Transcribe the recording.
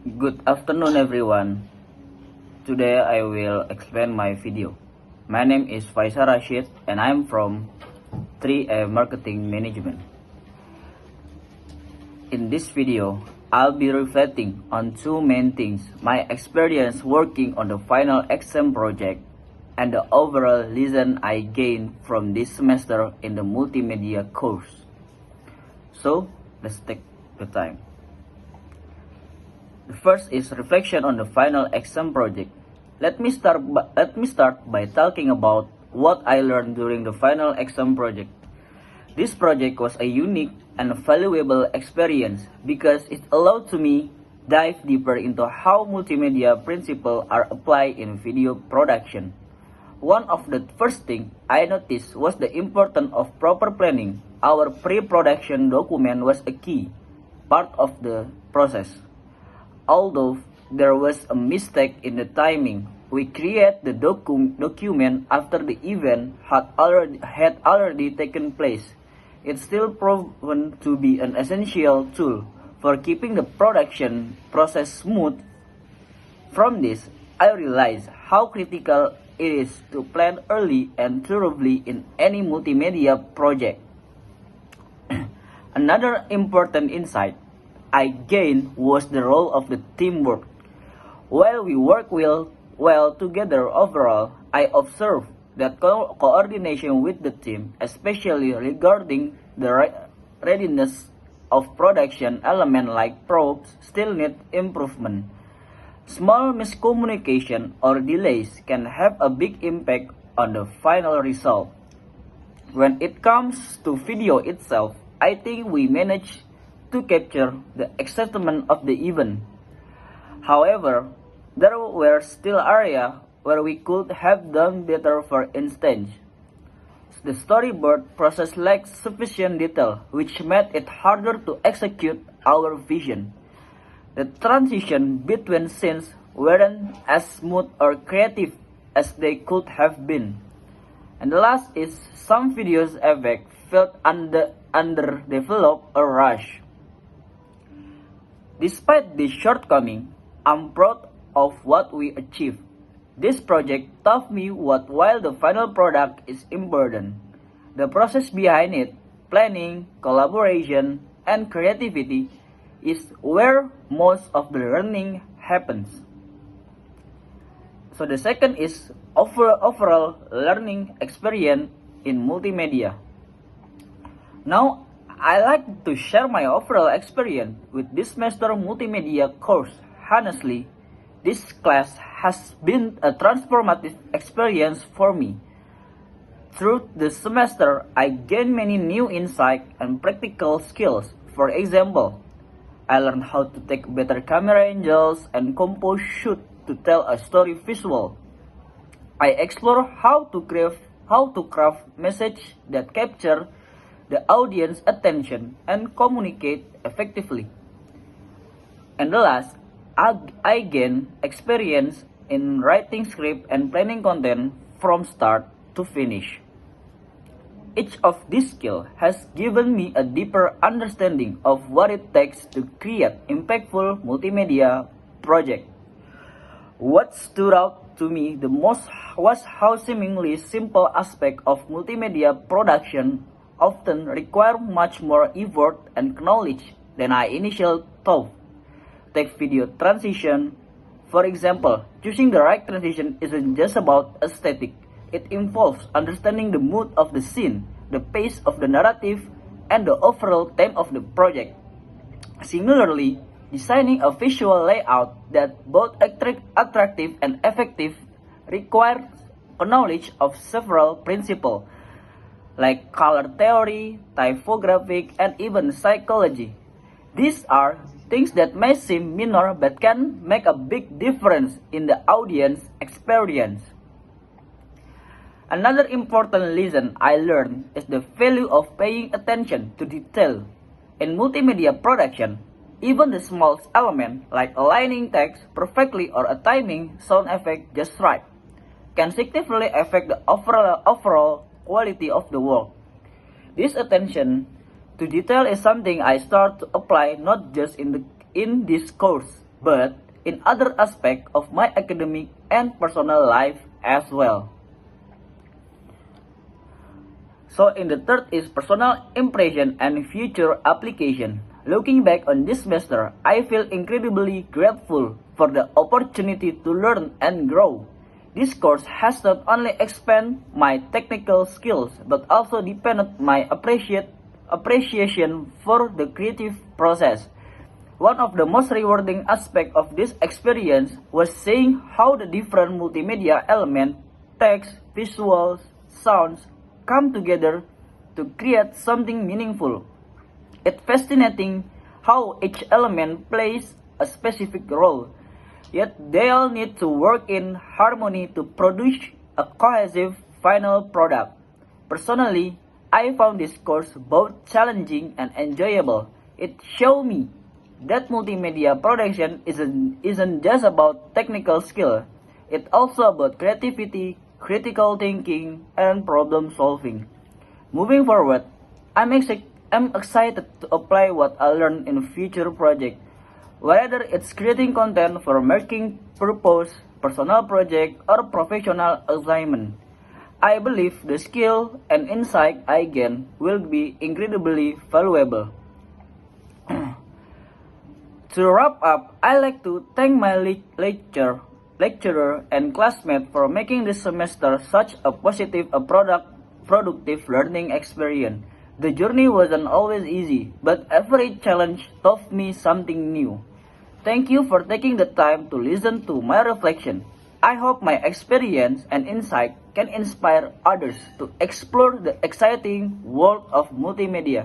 Good afternoon everyone. Today I will explain my video. My name is Faisal Rashid and I'm from 3A Marketing Management. In this video, I'll be reflecting on two main things: my experience working on the final exam project and the overall lesson I gained from this semester in the multimedia course. So, let's take the time. The first is reflection on the final exam project. Let me start by talking about what I learned during the final exam project. This project was a unique and valuable experience because it allowed to me dive deeper into how multimedia principles are applied in video production. One of the first things I noticed was the importance of proper planning. Our pre-production document was a key part of the process. Although there was a mistake in the timing, we created the document after the event had already taken place. It's still proven to be an essential tool for keeping the production process smooth. From this, I realized how critical it is to plan early and thoroughly in any multimedia project. Another important insight I gained was the role of the teamwork. While we work well together overall, I observed that coordination with the team, especially regarding the readiness of production elements like props, still need improvement. Small miscommunication or delays can have a big impact on the final result. When it comes to video itself, I think we managed to capture the excitement of the event. However, there were still areas where we could have done better. For instance, the storyboard process lacked sufficient detail, which made it harder to execute our vision. The transition between scenes weren't as smooth or creative as they could have been. And the last is some videos effect felt underdeveloped or rushed. Despite this shortcoming, I'm proud of what we achieved. This project taught me what while the final product is important, the process behind it, planning, collaboration, and creativity is where most of the learning happens. So the second is overall learning experience in multimedia. Now, I like to share my overall experience with this semester multimedia course. Honestly, this class has been a transformative experience for me. Through the semester, I gained many new insights and practical skills. For example, I learned how to take better camera angles and compose shoot to tell a story visual. I explore how to craft message that capture the audience attention and communicate effectively. And the last, I gain experience in writing script and planning content from start to finish. Each of these skills has given me a deeper understanding of what it takes to create impactful multimedia project. What stood out to me the most was how seemingly simple aspect of multimedia production often require much more effort and knowledge than I initially thought. Take video transition. For example, choosing the right transition isn't just about aesthetic. It involves understanding the mood of the scene, the pace of the narrative, and the overall theme of the project. Similarly, designing a visual layout that both attractive and effective requires knowledge of several principles like color theory, typographic, and even psychology. These are things that may seem minor but can make a big difference in the audience experience. Another important lesson I learned is the value of paying attention to detail. In multimedia production, even the smallest element like aligning text perfectly or a timing sound effect just right can significantly affect the overall quality of the work. This attention to detail is something I start to apply not just in this course, but in other aspects of my academic and personal life as well. So in the third is personal impression and future application. Looking back on this semester, I feel incredibly grateful for the opportunity to learn and grow. This course has not only expanded my technical skills, but also deepened my appreciation for the creative process. One of the most rewarding aspects of this experience was seeing how the different multimedia elements, text, visuals, sounds, come together to create something meaningful. It's fascinating how each element plays a specific role, yet they all need to work in harmony to produce a cohesive final product. Personally, I found this course both challenging and enjoyable. It showed me that multimedia production isn't just about technical skill, it's also about creativity, critical thinking, and problem solving. Moving forward, I'm excited to apply what I learned in future projects, whether it's creating content for making purpose, personal project, or professional assignment. I believe the skill and insight I gain will be incredibly valuable. To wrap up, I like to thank my lecturer and classmates for making this semester such a positive, productive learning experience. The journey wasn't always easy, but every challenge taught me something new. Thank you for taking the time to listen to my reflection. I hope my experience and insight can inspire others to explore the exciting world of multimedia.